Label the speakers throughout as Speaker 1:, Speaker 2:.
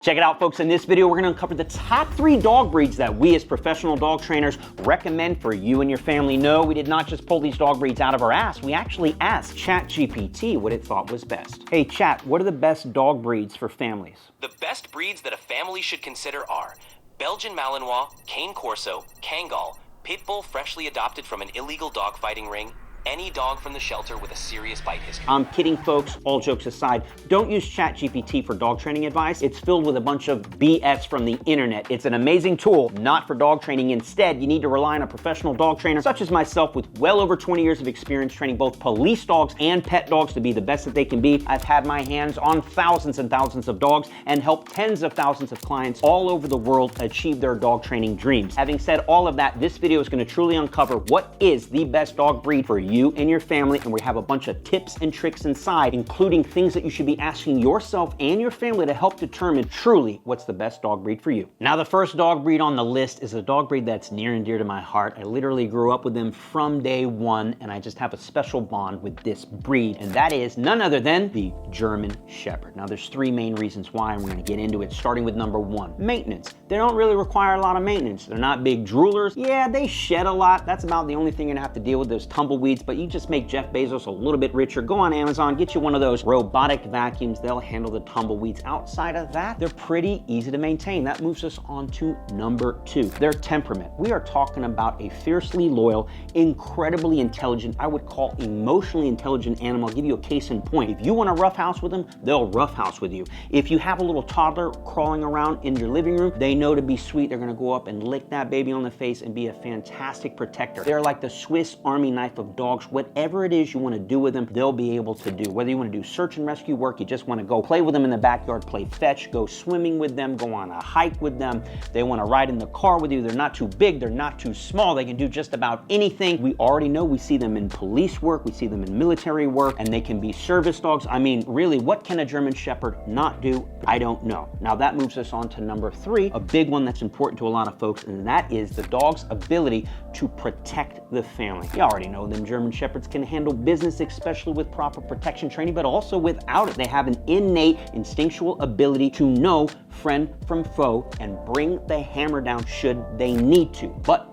Speaker 1: Check it out, folks. In this video, we're going to uncover the top 3 dog breeds that we as professional dog trainers recommend for you and your family. No, we did not just pull these dog breeds out of our ass. We actually asked ChatGPT what it thought was best. Hey, Chat, what are the best dog breeds for families?
Speaker 2: The best breeds that a family should consider are Belgian Malinois, Cane Corso, Kangal, Pit Bull freshly adopted from an illegal dog fighting ring, any dog from the shelter with a serious bite history.
Speaker 1: I'm kidding, folks. All jokes aside, don't use ChatGPT for dog training advice. It's filled with a bunch of BS from the internet. It's an amazing tool, not for dog training. Instead, you need to rely on a professional dog trainer, such as myself, with well over 20 years of experience training both police dogs and pet dogs to be the best that they can be. I've had my hands on thousands and thousands of dogs and helped tens of thousands of clients all over the world achieve their dog training dreams. Having said all of that, this video is going to truly uncover what is the best dog breed for you and your family, and we have a bunch of tips and tricks inside, including things that you should be asking yourself and your family to help determine truly what's the best dog breed for you. Now, the first dog breed on the list is a dog breed that's near and dear to my heart. I literally grew up with them from day one, and I just have a special bond with this breed, and that is none other than the German Shepherd. Now, there's 3 main reasons why, and we're going to get into it, starting with number 1, maintenance. They don't really require a lot of maintenance. They're not big droolers. Yeah, they shed a lot. That's about the only thing you're going to have to deal with, those tumbleweeds, but you just make Jeff Bezos a little bit richer. Go on Amazon, get you one of those robotic vacuums. They'll handle the tumbleweeds. Outside of that, they're pretty easy to maintain. That moves us on to number 2, their temperament. We are talking about a fiercely loyal, incredibly intelligent, I would call emotionally intelligent animal. I'll give you a case in point. If you want to roughhouse with them, they'll roughhouse with you. If you have a little toddler crawling around in your living room, they know to be sweet. They're going to go up and lick that baby on the face and be a fantastic protector. They're like the Swiss Army knife of dogs. Whatever it is you want to do with them, they'll be able to do. Whether you want to do search and rescue work, you just want to go play with them in the backyard, play fetch, go swimming with them, go on a hike with them. They want to ride in the car with you. They're not too big. They're not too small. They can do just about anything. We already know we see them in police work. We see them in military work, and they can be service dogs. I mean, really, what can a German Shepherd not do? I don't know. Now, that moves us on to number 3, a big one that's important to a lot of folks, and that is the dog's ability to protect the family. You already know them German Shepherds can handle business, especially with proper protection training, but also without it. They have an innate instinctual ability to know friend from foe and bring the hammer down should they need to. But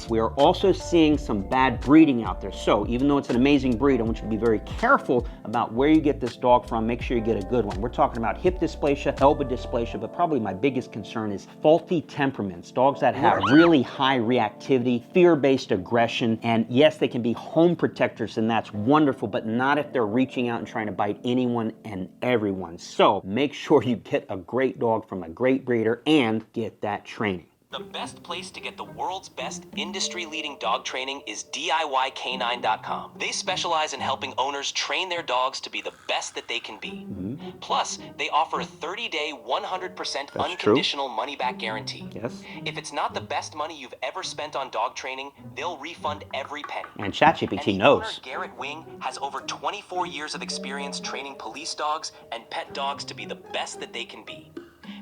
Speaker 1: we are also seeing some bad breeding out there. So even though it's an amazing breed, I want you to be very careful about where you get this dog from. Make sure you get a good one. We're talking about hip dysplasia, elbow dysplasia, but probably my biggest concern is faulty temperaments. Dogs that have really high reactivity, fear-based aggression, and yes, they can be home protectors, and that's wonderful, but not if they're reaching out and trying to bite anyone and everyone. So make sure you get a great dog from a great breeder and get that training.
Speaker 2: The best place to get the world's best industry-leading dog training is DIYcanine.com. They specialize in helping owners train their dogs to be the best that they can be. Plus, they offer a 30-day, 100% unconditional money-back guarantee.
Speaker 1: Yes.
Speaker 2: If it's not the best money you've ever spent on dog training, they'll refund every penny.
Speaker 1: And ChatGPT
Speaker 2: and
Speaker 1: knows.
Speaker 2: Owner Garrett Wing has over 24 years of experience training police dogs and pet dogs to be the best that they can be.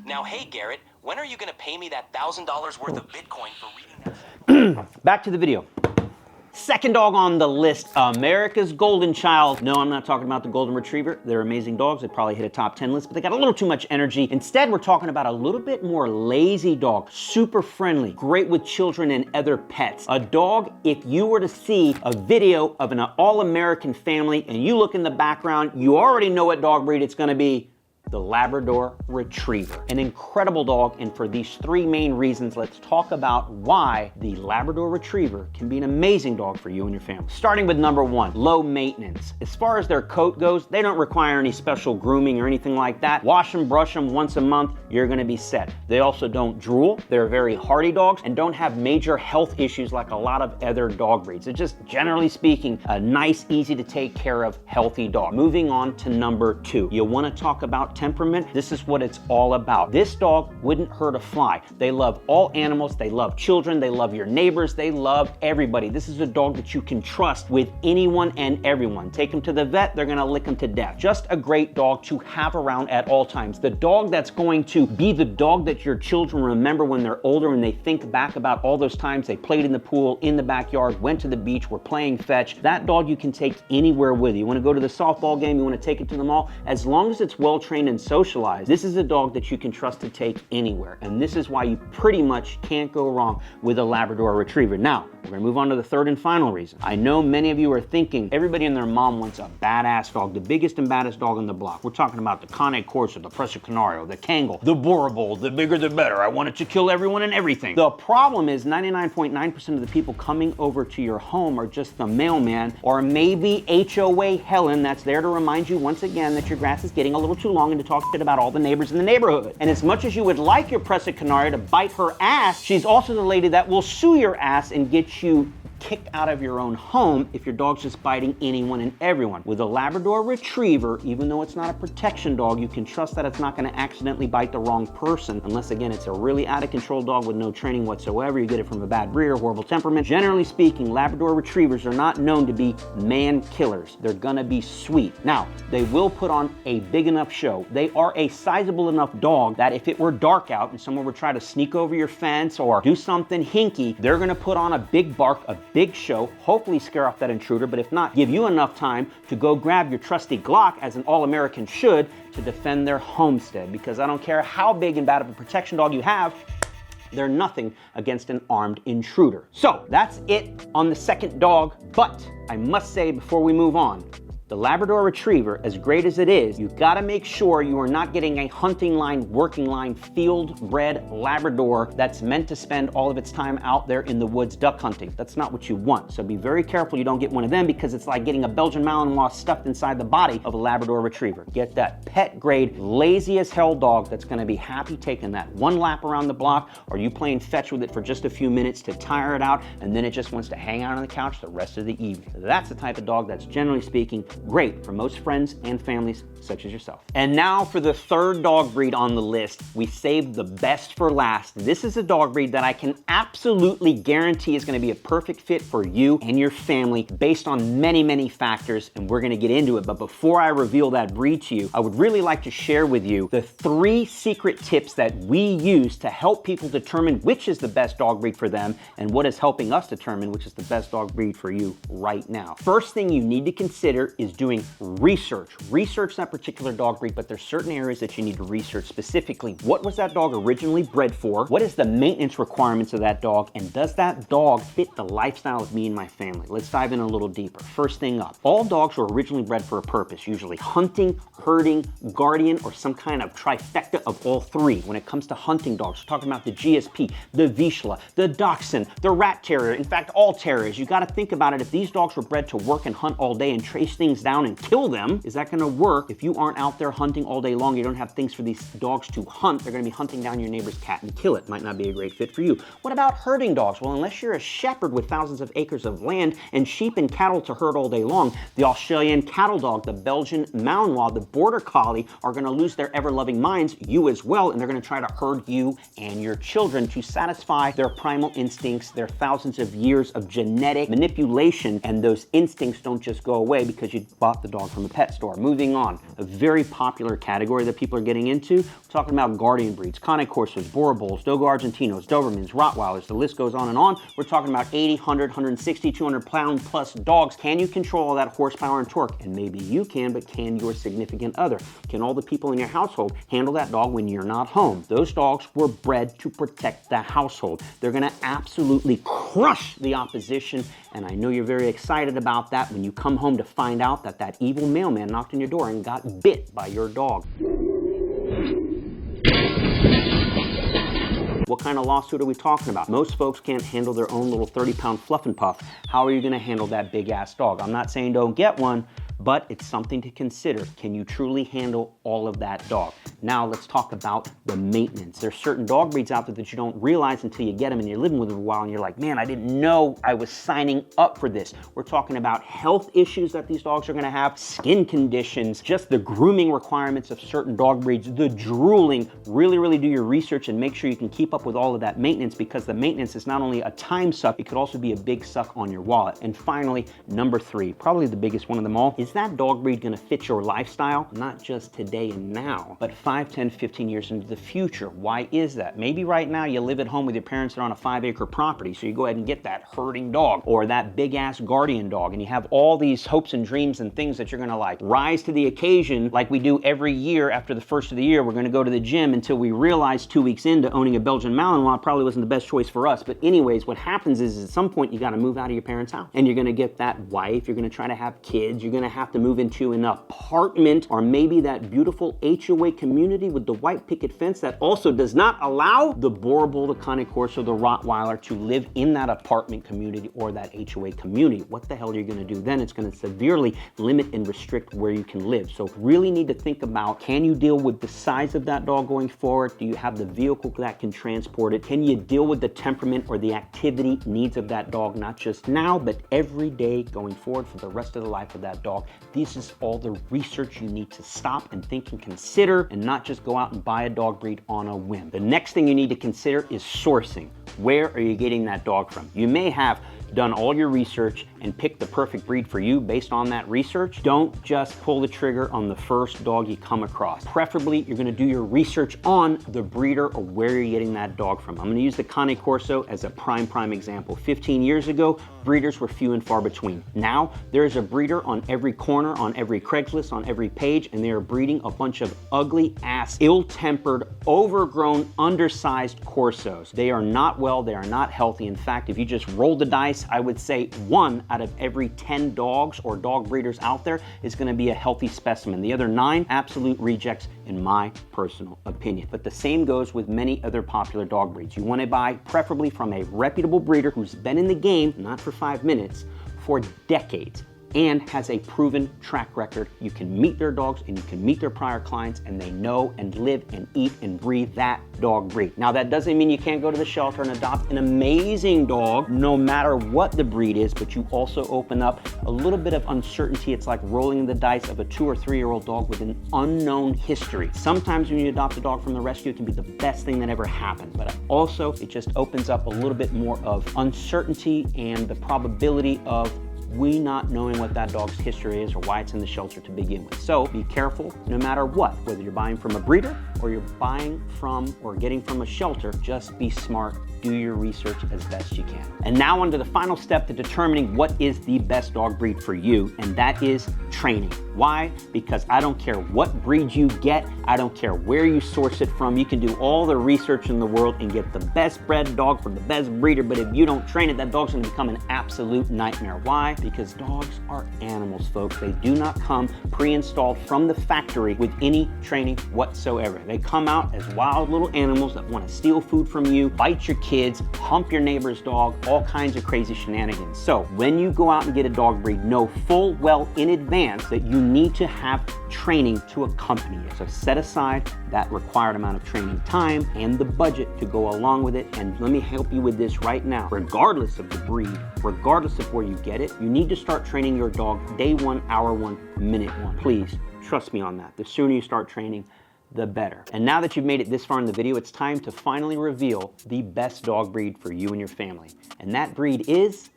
Speaker 2: Now, hey, Garrett, when are you going to pay me that $1,000 worth of Bitcoin for reading that?
Speaker 1: Back to the video. Second dog on the list, America's golden child. No, I'm not talking about the Golden Retriever. They're amazing dogs. They probably hit a top 10 list, but they got a little too much energy. Instead, we're talking about a little bit more lazy dog, super friendly, great with children and other pets. A dog, if you were to see a video of an all-American family and you look in the background, you already know what dog breed it's going to be. The Labrador Retriever. An incredible dog, and for these 3 main reasons, let's talk about why the Labrador Retriever can be an amazing dog for you and your family. Starting with number 1, low maintenance. As far as their coat goes, they don't require any special grooming or anything like that. Wash them, brush them once a month, you're gonna be set. They also don't drool, they're very hardy dogs, and don't have major health issues like a lot of other dog breeds. It's just, generally speaking, a nice, easy to take care of, healthy dog. Moving on to number 2. You wanna talk about temperament? This is what it's all about. This dog wouldn't hurt a fly. They love all animals, they love children, they love your neighbors, they love everybody. This is a dog that you can trust with anyone and everyone. Take them to the vet, they're gonna lick them to death. Just a great dog to have around at all times. The dog that's going to be the dog that your children remember when they're older and they think back about all those times they played in the pool, in the backyard, went to the beach, were playing fetch. That dog you can take anywhere with you. You wanna go to the softball game, you wanna take it to the mall, as long as it's well trained trained and socialized, this is a dog that you can trust to take anywhere. And this is why you pretty much can't go wrong with a Labrador Retriever. Now, we're gonna move on to the third and final reason. I know many of you are thinking everybody and their mom wants a badass dog, the biggest and baddest dog on the block. We're talking about the Cane Corso, the Prussia Canario, the Kangal, the Boerboel, the bigger the better. I want it to kill everyone and everything. The problem is 99.9% of the people coming over to your home are just the mailman, or maybe HOA Helen that's there to remind you once again that your grass is getting a little too long and to talk shit about all the neighbors in the neighborhood. And as much as you would like your Prussia Canario to bite her ass, she's also the lady that will sue your ass and get you kicked out of your own home if your dog's just biting anyone and everyone. With a Labrador Retriever, even though it's not a protection dog, you can trust that it's not going to accidentally bite the wrong person, unless again it's a really out of control dog with no training whatsoever. You get it from a bad breeder, horrible temperament. Generally speaking, Labrador Retrievers are not known to be man killers. They're gonna be sweet. Now, they will put on a big enough show. They are a sizable enough dog that if it were dark out and someone were trying to sneak over your fence or do something hinky, they're gonna put on a big bark, a big show, hopefully scare off that intruder, but if not, give you enough time to go grab your trusty Glock, as an all-American should, to defend their homestead. Because I don't care how big and bad of a protection dog you have, they're nothing against an armed intruder. So that's it on the second dog, but I must say before we move on, the Labrador Retriever, as great as it is, you gotta make sure you are not getting a hunting line, working line, field-bred Labrador that's meant to spend all of its time out there in the woods duck hunting. That's not what you want. So be very careful you don't get one of them, because it's like getting a Belgian Malinois stuffed inside the body of a Labrador Retriever. Get that pet grade, lazy as hell dog that's gonna be happy taking that one lap around the block, or you playing fetch with it for just a few minutes to tire it out, and then it just wants to hang out on the couch the rest of the evening. That's the type of dog that's, generally speaking, great for most friends and families such as yourself. And now for the third dog breed on the list. We saved the best for last. This is a dog breed that I can absolutely guarantee is going to be a perfect fit for you and your family based on many, many factors, and we're going to get into it. But before I reveal that breed to you, I would really like to share with you the 3 secret tips that we use to help people determine which is the best dog breed for them and what is helping us determine which is the best dog breed for you right now. First thing you need to consider is doing research. Research that particular dog breed, but there's certain areas that you need to research specifically. What was that dog originally bred for? What is the maintenance requirements of that dog? And does that dog fit the lifestyle of me and my family? Let's dive in a little deeper. First thing up, all dogs were originally bred for a purpose, usually hunting, herding, guardian, or some kind of trifecta of all 3. When it comes to hunting dogs, we're talking about the GSP, the Vizsla, the Dachshund, the Rat Terrier, in fact, all terriers. You gotta think about it. If these dogs were bred to work and hunt all day and trace things down and kill them, is that gonna work if you aren't out there hunting all day long? You don't have things for these dogs to hunt. They're gonna be hunting down your neighbor's cat and kill it. Might not be a great fit for you. What about herding dogs? Well, unless you're a shepherd with thousands of acres of land and sheep and cattle to herd all day long, the Australian cattle dog, the Belgian Malinois, the Border Collie are gonna lose their ever-loving minds, you as well, and they're gonna try to herd you and your children to satisfy their primal instincts, their thousands of years of genetic manipulation, and those instincts don't just go away because you bought the dog from a pet store. Moving on, a very popular category that people are getting into, we're talking about guardian breeds, Cane Corsos, Boerboels, Dogo Argentinos, Dobermans, Rottweilers, the list goes on and on. We're talking about 80, 100, 160, 200 pound plus dogs. Can you control all that horsepower and torque? And maybe you can, but can your significant other? Can all the people in your household handle that dog when you're not home? Those dogs were bred to protect the household. They're gonna absolutely crush the opposition, and I know you're very excited about that when you come home to find out that that evil mailman knocked on your door and got bit by your dog. What kind of lawsuit are we talking about? Most folks can't handle their own little 30-pound fluff and puff. How are you gonna handle that big ass dog? I'm not saying don't get one, but it's something to consider. Can you truly handle all of that dog? Now let's talk about the maintenance. There's certain dog breeds out there that you don't realize until you get them and you're living with them a while and you're like, man, I didn't know I was signing up for this. We're talking about health issues that these dogs are gonna have, skin conditions, just the grooming requirements of certain dog breeds, the drooling. Really do your research and make sure you can keep up with all of that maintenance, because the maintenance is not only a time suck, it could also be a big suck on your wallet. And finally, number 3, probably the biggest one of them all, is is that dog breed gonna fit your lifestyle? Not just today and now, but 5, 10, 15 years into the future. Why is that? Maybe right now you live at home with your parents that are on a 5-acre property, so you go ahead and get that herding dog or that big ass guardian dog, and you have all these hopes and dreams and things that you're gonna like rise to the occasion like we do every year. After the first of the year, we're gonna go to the gym until we realize 2 weeks into owning a Belgian Malinois probably wasn't the best choice for us. But anyways, what happens is at some point you gotta move out of your parents' house, and you're gonna get that wife, you're gonna try to have kids, you're gonna have to move into an apartment or maybe that beautiful HOA community with the white picket fence that also does not allow the Boerboel, the Cane Corso, the Rottweiler to live in that apartment community or that HOA community. What the hell are you gonna do then? It's gonna severely limit and restrict where you can live. So really need to think about, can you deal with the size of that dog going forward? Do you have the vehicle that can transport it? Can you deal with the temperament or the activity needs of that dog, not just now, but every day going forward for the rest of the life of that dog? This is all the research you need to stop and think and consider, and not just go out and buy a dog breed on a whim. The next thing you need to consider is sourcing. Where are you getting that dog from? You may have done all your research and picked the perfect breed for you based on that research. Don't just pull the trigger on the first dog you come across. Preferably, you're gonna do your research on the breeder or where you're getting that dog from. I'm gonna use the Cane Corso as a prime example. 15 years ago, breeders were few and far between. Now, there's a breeder on every corner, on every Craigslist, on every page, and they are breeding a bunch of ugly ass, ill-tempered, overgrown, undersized Corsos. They are not well, they are not healthy. In fact, if you just roll the dice, I would say 1 out of every 10 dogs or dog breeders out there is gonna be a healthy specimen. The other 9, absolute rejects in my personal opinion. But the same goes with many other popular dog breeds. You wanna buy preferably from a reputable breeder who's been in the game, not for 5 minutes, for decades, and has a proven track record. You can meet their dogs and you can meet their prior clients, and they know and live and eat and breathe that dog breed. Now, that doesn't mean you can't go to the shelter and adopt an amazing dog no matter what the breed is, but you also open up a little bit of uncertainty. It's like rolling the dice of a 2 or 3-year-old dog with an unknown history. Sometimes when you adopt a dog from the rescue, it can be the best thing that ever happened, but also it just opens up a little bit more of uncertainty and the probability of we not knowing what that dog's history is or why it's in the shelter to begin with. So be careful no matter what, whether you're buying from a breeder or you're buying from or getting from a shelter. Just be smart, do your research as best you can. And now on to the final step to determining what is the best dog breed for you, and that is training. Why? Because I don't care what breed you get, I don't care where you source it from, you can do all the research in the world and get the best bred dog from the best breeder, but if you don't train it, that dog's gonna become an absolute nightmare. Why? Because dogs are animals, folks. They do not come pre-installed from the factory with any training whatsoever. They come out as wild little animals that want to steal food from you, bite your kids, hump your neighbor's dog, all kinds of crazy shenanigans. So when you go out and get a dog breed, know full well in advance that you need to have training to accompany it. So set aside that required amount of training time and the budget to go along with it. And let me help you with this right now. Regardless of the breed, regardless of where you get it, you need to start training your dog day 1, hour 1, minute 1. Please trust me on that. The sooner you start training, the better. And now that you've made it this far in the video, it's time to finally reveal the best dog breed for you and your family. And that breed is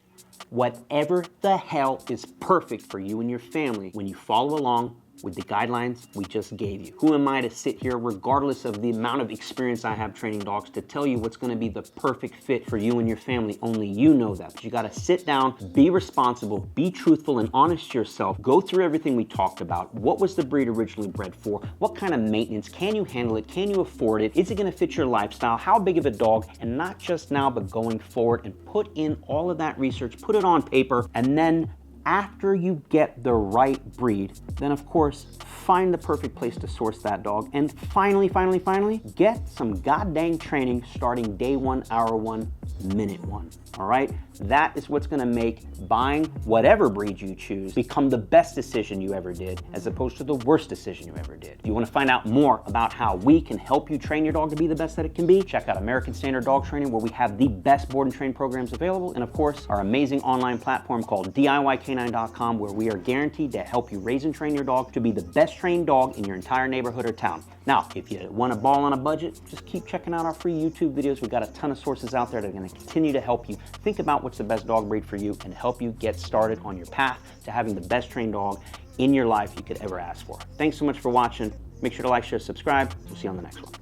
Speaker 1: whatever the hell is perfect for you and your family when you follow along with the guidelines we just gave you. Who am I to sit here, regardless of the amount of experience I have training dogs, to tell you what's gonna be the perfect fit for you and your family? Only you know that. But you gotta sit down, be responsible, be truthful and honest to yourself, go through everything we talked about. What was the breed originally bred for? What kind of maintenance? Can you handle it? Can you afford it? Is it gonna fit your lifestyle? How big of a dog? And not just now, but going forward, and put in all of that research, put it on paper, and then after you get the right breed, then of course, find the perfect place to source that dog. And finally, get some goddamn training starting day 1, hour 1, minute 1. All right? That is what's gonna make buying whatever breed you choose become the best decision you ever did, as opposed to the worst decision you ever did. If you wanna find out more about how we can help you train your dog to be the best that it can be, check out American Standard Dog Training, where we have the best board and train programs available. And of course, our amazing online platform called DIYK9.com, where we are guaranteed to help you raise and train your dog to be the best trained dog in your entire neighborhood or town. Now, if you want to ball on a budget, just keep checking out our free YouTube videos. We've got a ton of sources out there that are going to continue to help you think about what's the best dog breed for you and help you get started on your path to having the best trained dog in your life you could ever ask for. Thanks so much for watching. Make sure to like, share, subscribe. We'll see you on the next one.